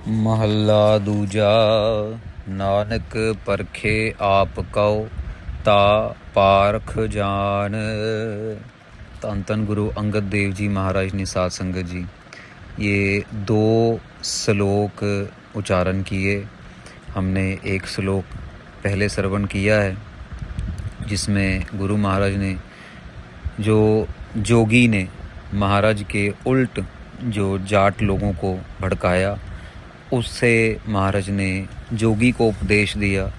महला दूजा। नानक परखे आप कौ ता पारख जान। धन धन गुरु अंगद देव जी महाराज ने साध संगत जी ये दो श्लोक उच्चारण किए। हमने एक श्लोक पहले श्रवण किया है जिसमें गुरु महाराज ने जो जोगी ने महाराज के उल्ट जो जाट लोगों को भड़काया उससे महाराज ने जोगी को उपदेश दिया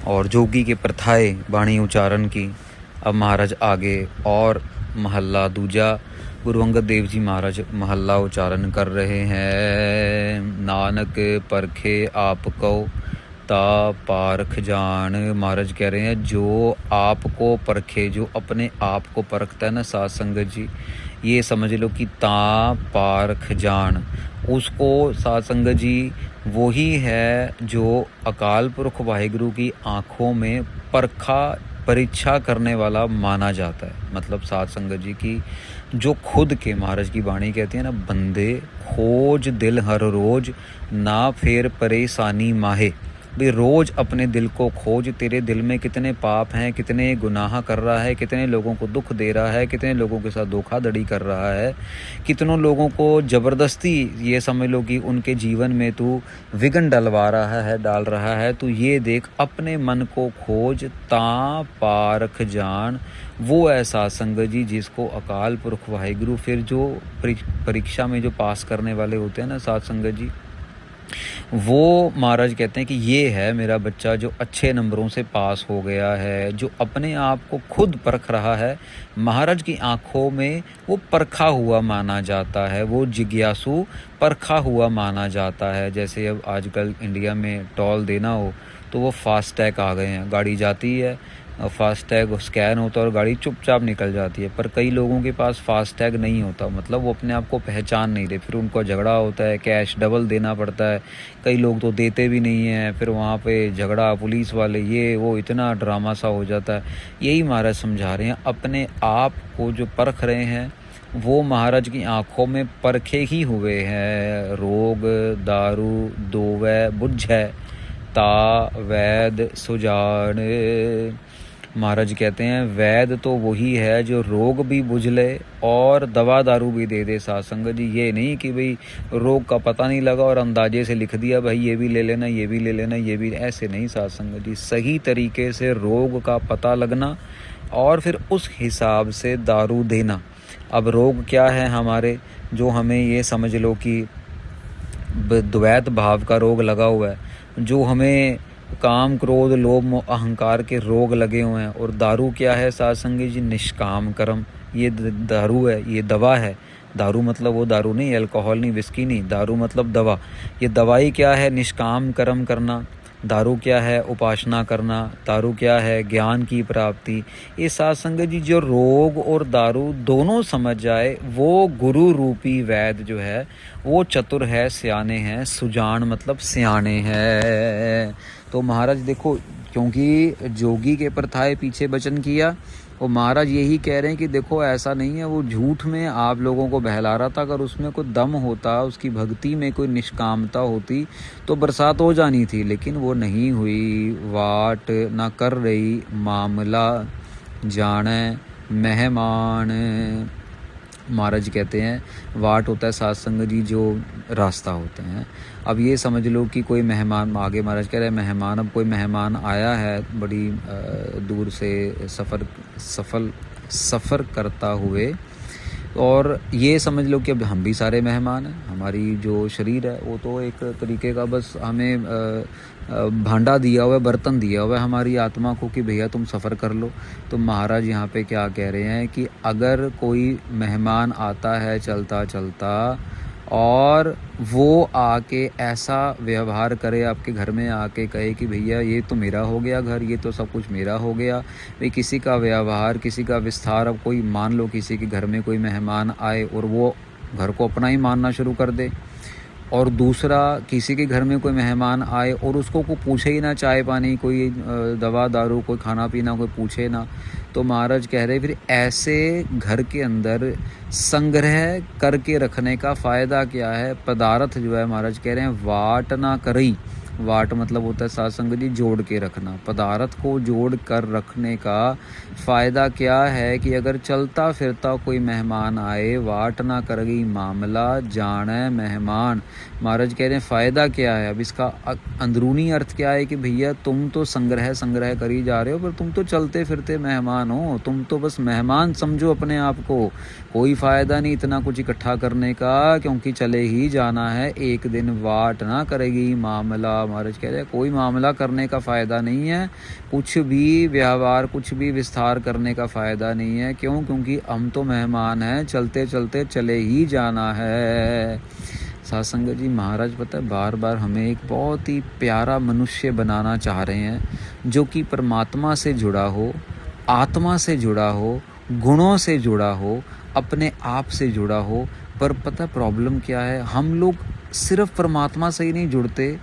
और जोगी के प्रथाएं वाणी उच्चारण की। अब महाराज आगे और महल्ला दूजा गुरु अंगद देव जी महाराज महल्ला उच्चारण कर रहे हैं। नानक परखे आप को ता पारख जान। महाराज कह रहे हैं जो आपको परखे, जो अपने आप को परखता है ना साध संगत जी, ये समझ लो कि ता पारख जान, उसको साध संगत जी वही है जो अकाल पुरख वाहिगुरु की आँखों में परीक्षा करने वाला माना जाता है। मतलब साध संगत जी की जो खुद के महाराज की वाणी कहती है ना, बंदे खोज दिल हर रोज ना फेर परेशानी माहे। भाई रोज अपने दिल को खोज, तेरे दिल में कितने पाप हैं, कितने गुनाह कर रहा है, कितने लोगों को दुख दे रहा है, कितने लोगों के साथ धोखाधड़ी कर रहा है, कितनों लोगों को ज़बरदस्ती ये समझ लो कि उनके जीवन में तू विघ्न डाल रहा है। तू ये देख, अपने मन को खोज ता पारख जान। वो ऐसा संगत जी जिसको अकाल पुरख वाहिगुरु फिर जो परीक्षा में जो पास करने वाले होते हैं ना साध संगत जी, वो महाराज कहते हैं कि ये है मेरा बच्चा जो अच्छे नंबरों से पास हो गया है, जो अपने आप को खुद परख रहा है। महाराज की आंखों में वो परखा हुआ माना जाता है, वो जिज्ञासु परखा हुआ माना जाता है। जैसे अब आजकल इंडिया में टोल देना हो तो वो फास्टैग आ गए हैं, गाड़ी जाती है, फास्टैग स्कैन होता है और गाड़ी चुपचाप निकल जाती है। पर कई लोगों के पास फास्टैग नहीं होता, मतलब वो अपने आप को पहचान नहीं रहे, फिर उनको झगड़ा होता है, कैश डबल देना पड़ता है। कई लोग तो देते भी नहीं हैं, फिर वहाँ पे झगड़ा, पुलिस वाले, ये वो, इतना ड्रामा सा हो जाता है। यही महाराज समझा रहे हैं, अपने आप को जो परख रहे हैं वो महाराज की आंखों में परखे ही हुए हैं। रोग दारू दोवै बुझै ता वैद सुजान। महाराज कहते हैं वैद तो वही है जो रोग भी बुझ ले और दवा दारू भी दे दे साध संगत जी। ये नहीं कि भाई रोग का पता नहीं लगा और अंदाजे से लिख दिया भाई ये भी ले लेना, ये भी ले लेना, ये भी, ऐसे नहीं साध संगत जी। सही तरीके से रोग का पता लगना और फिर उस हिसाब से दारू देना। अब रोग क्या है हमारे, जो हमें ये समझ लो कि द्वैत भाव का रोग लगा हुआ है, जो हमें काम क्रोध लोभ मोह अहंकार के रोग लगे हुए हैं। और दारू क्या है साध संगत जी, निष्काम कर्म, ये दारू है, ये दवा है। दारू मतलब वो दारू नहीं, अल्कोहल नहीं, विस्की नहीं, दारू मतलब दवा। ये दवाई क्या है, निष्काम कर्म करना। दारू क्या है, उपासना करना। दारू क्या है, ज्ञान की प्राप्ति। ये साध संगत जी जो रोग और दारू दोनों समझ जाए वो गुरु रूपी वैद जो है वो चतुर है, सियाने हैं। सुजान मतलब सियाने हैं। तो महाराज देखो, क्योंकि जोगी के प्रथाए पीछे वचन किया, और महाराज यही कह रहे हैं कि देखो ऐसा नहीं है, वो झूठ में आप लोगों को बहला रहा था। अगर उसमें कोई दम होता, उसकी भक्ति में कोई निष्कामता होती तो बरसात हो जानी थी, लेकिन वो नहीं हुई। वाट ना कर रही मामला जाने मेहमान। महाराज कहते हैं वाट होता है साध संगत जी जो रास्ता होते हैं। अब ये समझ लो कि कोई मेहमान, आगे महाराज कह रहे हैं मेहमान, अब कोई मेहमान आया है बड़ी दूर से सफ़र करता हुए, और ये समझ लो कि अब हम भी सारे मेहमान हैं। हमारी जो शरीर है वो तो एक तरीके का बस हमें भांडा दिया हुआ है, बर्तन दिया हुआ है हमारी आत्मा को कि भैया तुम सफ़र कर लो। तो महाराज यहाँ पे क्या कह रहे हैं कि अगर कोई मेहमान आता है चलता चलता और वो आके ऐसा व्यवहार करे आपके घर में, आके कहे कि भैया ये तो मेरा हो गया घर, ये तो सब कुछ मेरा हो गया। भाई किसी का व्यवहार, किसी का विस्तार, अब कोई मान लो किसी के घर में कोई मेहमान आए और वो घर को अपना ही मानना शुरू कर दे, और दूसरा, किसी के घर में कोई मेहमान आए और उसको कोई पूछे ही ना, चाय पानी, कोई दवा दारू, कोई खाना पीना कोई पूछे ना, तो महाराज कह रहे फिर ऐसे घर के अंदर संग्रह करके रखने का फ़ायदा क्या है। पदार्थ जो है महाराज कह रहे हैं वाट ना करई। वाट मतलब होता है साध संगत जी जोड़ के रखना। पदार्थ को जोड़ कर रखने का फ़ायदा क्या है कि अगर चलता फिरता कोई मेहमान आए, वाट ना करेगी मामला जाने मेहमान। महाराज कह रहे हैं फ़ायदा क्या है। अब इसका अंदरूनी अर्थ क्या है कि भैया तुम तो संग्रह करी जा रहे हो, पर तुम तो चलते फिरते मेहमान हो, तुम तो बस मेहमान समझो अपने आप को। कोई फ़ायदा नहीं इतना कुछ इकट्ठा करने का, क्योंकि चले ही जाना है एक दिन। वाट ना करेगी मामला। महाराज कह रहे हैं कोई मामला करने का फ़ायदा नहीं है, कुछ भी व्यवहार, कुछ भी विस्तार करने का फ़ायदा नहीं है। क्यों? क्योंकि हम तो मेहमान हैं, चलते चलते चले ही जाना है। साध संगत जी महाराज पता है बार बार हमें एक बहुत ही प्यारा मनुष्य बनाना चाह रहे हैं, जो कि परमात्मा से जुड़ा हो, आत्मा से जुड़ा हो, गुणों से जुड़ा हो, अपने आप से जुड़ा हो। पर पता प्रॉब्लम क्या है, हम लोग सिर्फ परमात्मा से ही नहीं जुड़ते,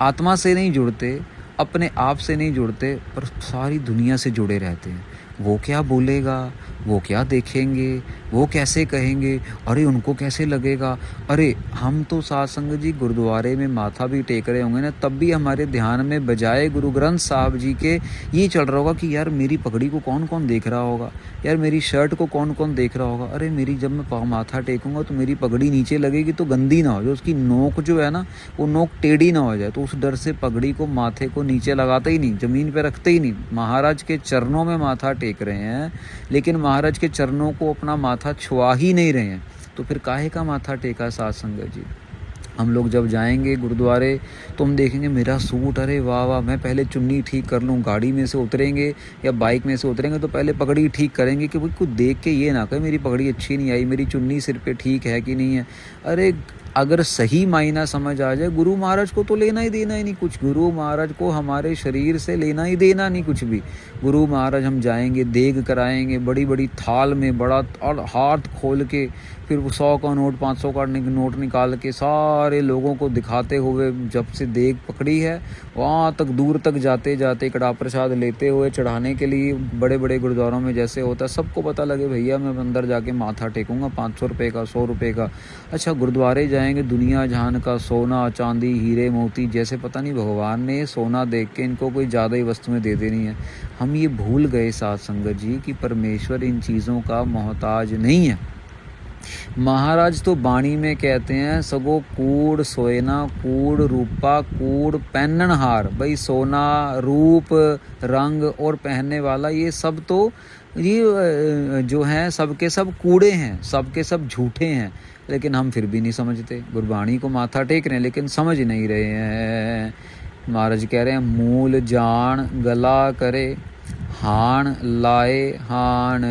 आत्मा से नहीं जुड़ते, अपने आप से नहीं जुड़ते, पर सारी दुनिया से जुड़े रहते हैं। वो क्या बोलेगा, वो क्या देखेंगे, वो कैसे कहेंगे, अरे उनको कैसे लगेगा। अरे हम तो साध संगत जी गुरुद्वारे में माथा भी टेक रहे होंगे ना, तब भी हमारे ध्यान में बजाय गुरु ग्रंथ साहब जी के ये चल रहा होगा कि यार मेरी पगड़ी को कौन कौन देख रहा होगा, यार मेरी शर्ट को कौन कौन देख रहा होगा। अरे मेरी जब मैं माथा टेकूंगा तो मेरी पगड़ी नीचे लगेगी तो गंदी ना हो जाए, उसकी नोक जो है ना वो नोक टेढ़ी ना हो जाए। तो उस डर से पगड़ी को, माथे को नीचे लगाते ही नहीं, ज़मीन पे रखते ही नहीं। महाराज के चरणों में माथा टेक रहे हैं, लेकिन महाराज के चरणों को अपना माथा छुआ ही नहीं रहे हैं, तो फिर काहे का माथा टेका साध संगत जी। हम लोग जब जाएंगे गुरुद्वारे तो हम देखेंगे मेरा सूट, अरे वाह वाह, मैं पहले चुन्नी ठीक कर लूँ। गाड़ी में से उतरेंगे या बाइक में से उतरेंगे तो पहले पगड़ी ठीक करेंगे कि भाई कुछ देख के ये ना कहे मेरी पगड़ी अच्छी नहीं आई, मेरी चुन्नी सिर पे ठीक है कि नहीं है। अरे अगर सही मायना समझ आ जाए, गुरु महाराज को तो लेना ही देना ही नहीं कुछ। गुरु महाराज को हमारे शरीर से लेना ही देना नहीं कुछ भी। गुरु महाराज हम जाएंगे, देग कराएंगे बड़ी बड़ी थाल में, बड़ा और हाथ खोल के, फिर 100 का नोट 500 का नोट निकाल के सारे लोगों को दिखाते हुए, जब से देग पकड़ी है वहाँ तक दूर तक जाते जाते कड़ा प्रसाद लेते हुए चढ़ाने के लिए, बड़े बड़े गुरुद्वारों में जैसे होता है, सबको पता लगे भैया मैं अंदर जाके माथा टेकूंगा 500 रुपये का, 100 रुपये का। अच्छा गुरुद्वारे जाएंगे, दुनिया जहान का सोना चांदी हीरे मोती, जैसे पता नहीं भगवान ने सोना देख के इनको कोई ज़्यादा ही वस्तुएं दे देनी है। हम ये भूल गए साध संगत जी कि परमेश्वर इन चीज़ों का मोहताज नहीं है। महाराज तो बाणी में कहते हैं, सगो कूड़ सोयना कूड़ रूपा कूड़ पहनन हार। भाई सोना, रूप, रंग और पहनने वाला, ये सब तो ये जो हैं सबके सब कूड़े हैं, सबके सब झूठे हैं। लेकिन हम फिर भी नहीं समझते, गुरबाणी को माथा टेक रहे हैं लेकिन समझ नहीं रहे हैं। महाराज कह रहे हैं मूल जान गला करे हान लाए हान।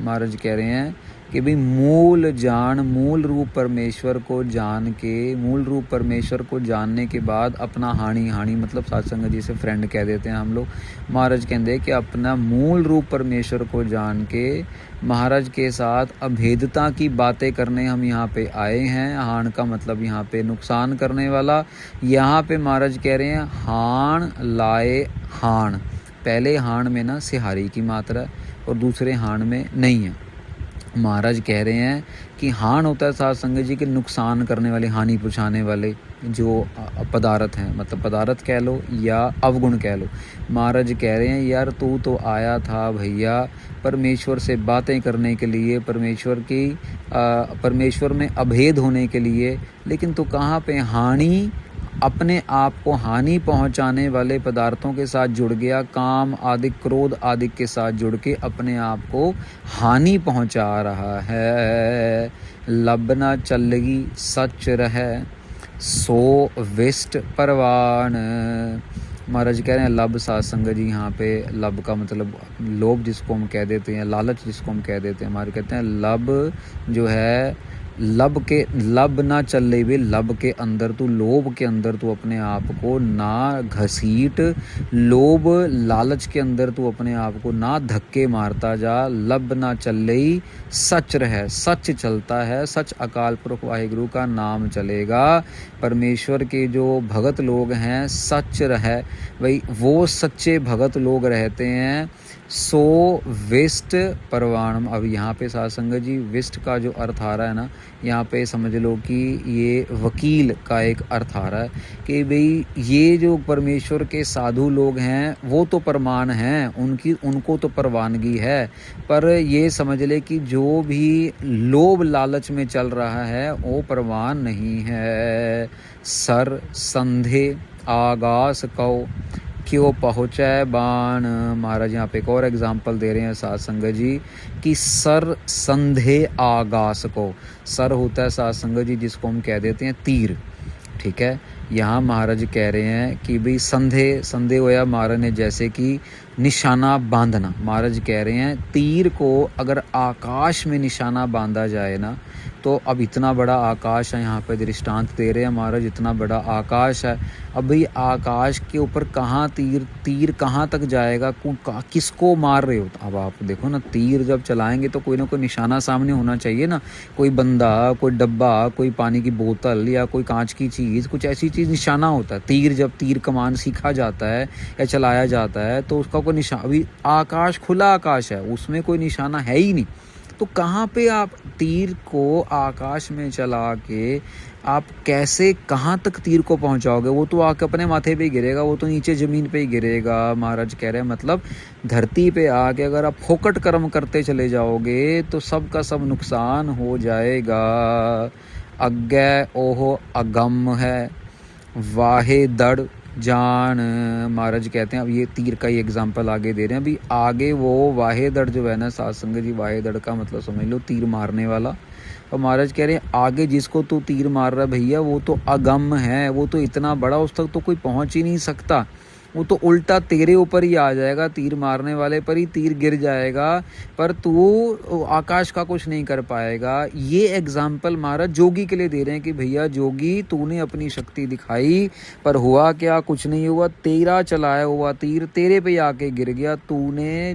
महाराज कह रहे हैं कि भाई मूल जान, मूल रूप परमेश्वर को जान के, मूल रूप परमेश्वर को जानने के बाद अपना हानि, हानि मतलब साध संगत जी से फ्रेंड कह देते हैं हम लोग। महाराज कहते हैं कि अपना मूल रूप परमेश्वर को जान के महाराज के साथ अभेदता की बातें करने हम यहाँ पे आए हैं। हान का मतलब यहाँ पे नुकसान करने वाला। यहाँ पे महाराज कह रहे हैं हान लाए हान। पहले हान में ना सिहारी की मात्रा है और दूसरे हान में नहीं है। महाराज कह रहे हैं कि हान होता है साध संगत जी के नुकसान करने वाले, हानि पहुँचाने वाले जो पदार्थ हैं, मतलब पदार्थ कह लो या अवगुण कह लो। महाराज कह रहे हैं यार तू तो आया था भैया परमेश्वर से बातें करने के लिए, परमेश्वर में अभेद होने के लिए, लेकिन तू कहाँ पे हानि, अपने आप को हानि पहुंचाने वाले पदार्थों के साथ जुड़ गया। काम आदि, क्रोध आदि के साथ जुड़ के अपने आप को हानि पहुंचा रहा है। लब ना चलगी सच रहे सो विष्ट परवान। महाराज कह रहे हैं लब, साध संगत जी यहाँ पे लब का मतलब लोभ जिसको हम कह देते हैं, लालच जिसको हम कह देते हैं। हमारे कहते हैं लब जो है लब ना चल वे लब के अंदर तू, लोभ के अंदर तू अपने आप को ना घसीट, लोभ लालच के अंदर तू अपने आप को ना धक्के मारता जा। लब ना चल रही, सच रहे, सच चलता है, सच अकाल पुरख वाहिगुरु का नाम चलेगा। परमेश्वर के जो भगत लोग हैं सच रहे भाई, वो सच्चे भगत लोग रहते हैं। सो विष्ट परवाणम। अब यहाँ पे साध संगत जी विष्ट का जो अर्थ आ रहा है ना, यहाँ पे समझ लो कि ये वकील का एक अर्थ आ रहा है कि भाई ये जो परमेश्वर के साधु लोग हैं वो तो प्रमाण हैं, उनको तो परवानगी है, पर ये समझ ले कि जो भी लोभ लालच में चल रहा है वो प्रमाण नहीं है। सर संधे आगास कौ, क्यों पहुँचा बाण। महाराज यहाँ पे एक और एग्जाम्पल दे रहे हैं साध संगत जी कि सर संधे आगास को। सर होता है साध संगत जी जिसको हम कह देते हैं तीर, ठीक है। यहाँ महाराज कह रहे हैं कि भाई संधे होया महाराज ने जैसे कि निशाना बांधना। महाराज कह रहे हैं तीर को अगर आकाश में निशाना बांधा जाए ना, तो अब इतना बड़ा आकाश है, यहाँ पे दृष्टांत दे रहे हैं महाराज, इतना बड़ा आकाश है। अब भाई आकाश के ऊपर कहाँ तीर कहाँ तक जाएगा, किसको मार रहे हो। अब आप देखो ना, तीर जब चलाएंगे तो कोई ना कोई निशाना सामने होना चाहिए ना, कोई बंदा, कोई डब्बा, कोई पानी की बोतल या कोई कांच की चीज़, कुछ ऐसी चीज़ निशाना होता है। जब तीर कमान सीखा जाता है या चलाया जाता है तो उसका कोई निशाना, अभी आकाश खुला आकाश है, उसमें कोई निशाना है ही नहीं, तो कहाँ पे आप तीर को आकाश में चला के आप कैसे कहाँ तक तीर को पहुँचाओगे। वो तो आके अपने माथे पे ही गिरेगा, वो तो नीचे ज़मीन पे ही गिरेगा। महाराज कह रहे हैं मतलब धरती पे आके अगर आप फोकट कर्म करते चले जाओगे तो सब का सब नुकसान हो जाएगा। अज्ञे ओहो अगम है, वाहे दड़ जान। महाराज कहते हैं, अब ये तीर का ही एग्जाम्पल आगे दे रहे हैं। अभी आगे वो वाहेदड़ जो है ना साध संगत जी, वाहेदड़ का मतलब समझ लो तीर मारने वाला। और महाराज कह रहे हैं आगे जिसको तू तीर मार रहा है भैया वो तो अगम है, वो तो इतना बड़ा, उस तक तो कोई पहुंच ही नहीं सकता, वो तो उल्टा तेरे ऊपर ही आ जाएगा, तीर मारने वाले पर ही तीर गिर जाएगा, पर तू आकाश का कुछ नहीं कर पाएगा। ये एग्जाम्पल महाराज जोगी के लिए दे रहे हैं कि भैया जोगी तूने अपनी शक्ति दिखाई पर हुआ क्या, कुछ नहीं हुआ, तेरा चलाया हुआ तीर तेरे पे आके गिर गया। तूने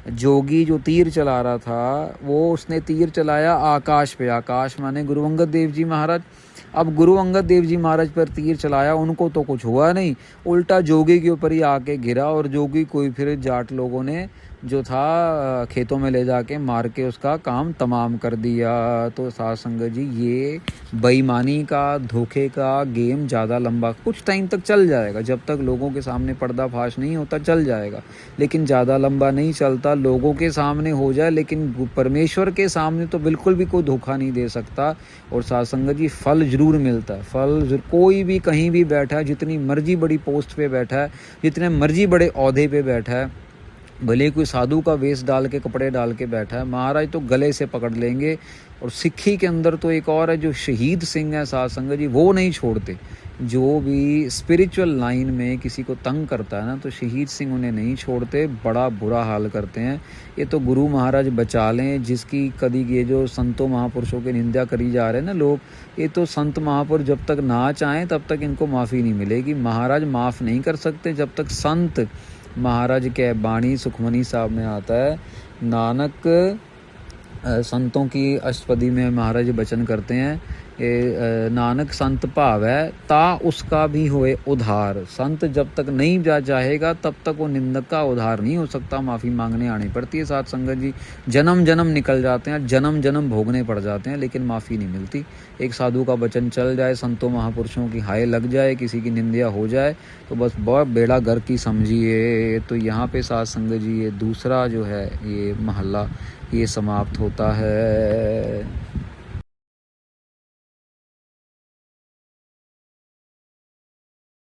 जोगी जो तीर चला रहा था वो उसने तीर चलाया आकाश पे, आकाश माने गुरु अंगद देव जी महाराज। अब गुरु अंगद देव जी महाराज पर तीर चलाया, उनको तो कुछ हुआ नहीं, उल्टा जोगी के ऊपर ही आके गिरा, और जोगी कोई फिर जाट लोगों ने जो था खेतों में ले जाके मार के उसका काम तमाम कर दिया। तो साध संगत जी ये बेईमानी का, धोखे का गेम ज़्यादा लंबा कुछ टाइम तक चल जाएगा, जब तक लोगों के सामने पर्दाफाश नहीं होता चल जाएगा, लेकिन ज़्यादा लंबा नहीं चलता। लोगों के सामने हो जाए लेकिन परमेश्वर के सामने तो बिल्कुल भी कोई धोखा नहीं दे सकता। और साध संगत जी फल ज़रूर मिलता है, फल कोई भी कहीं भी बैठा है, जितनी मर्जी बड़ी पोस्ट पे बैठा है, जितने मर्जी बड़े ओहदे पे बैठा है, भले कोई साधु का वेश डाल के कपड़े डाल के बैठा है, महाराज तो गले से पकड़ लेंगे। और सिक्खी के अंदर तो एक और है जो शहीद सिंह है साध संगत जी, वो नहीं छोड़ते। जो भी स्पिरिचुअल लाइन में किसी को तंग करता है ना तो शहीद सिंह उन्हें नहीं छोड़ते, बड़ा बुरा हाल करते हैं। ये तो गुरु महाराज बचा लें, जिसकी कभी ये जो संतों महापुरुषों की निंदा करी जा रहे हैं ना लोग, ये तो संत महापुरुष जब तक ना चाहें तब तक इनको माफ़ी नहीं मिलेगी। महाराज माफ़ नहीं कर सकते जब तक संत महाराज के बाणी सुखमनी साहब में आता है, नानक संतों की अष्टपदी में महाराज वचन करते हैं, नानक संत भाव है ता उसका भी होए उधार। संत जब तक नहीं जा चाहेगा तब तक वो निंदक का उधार नहीं हो सकता, माफ़ी मांगने आनी पड़ती है। साध संगत जी जन्म जन्म निकल जाते हैं, जन्म जन्म भोगने पड़ जाते हैं, लेकिन माफ़ी नहीं मिलती। एक साधु का वचन चल जाए, संतों महापुरुषों की हाय लग जाए, किसी की निंदा हो जाए तो बस बहुत बेड़ा घर की समझिए। तो यहाँ पे साध संगत जी ये दूसरा जो है ये महल्ला ये समाप्त होता है।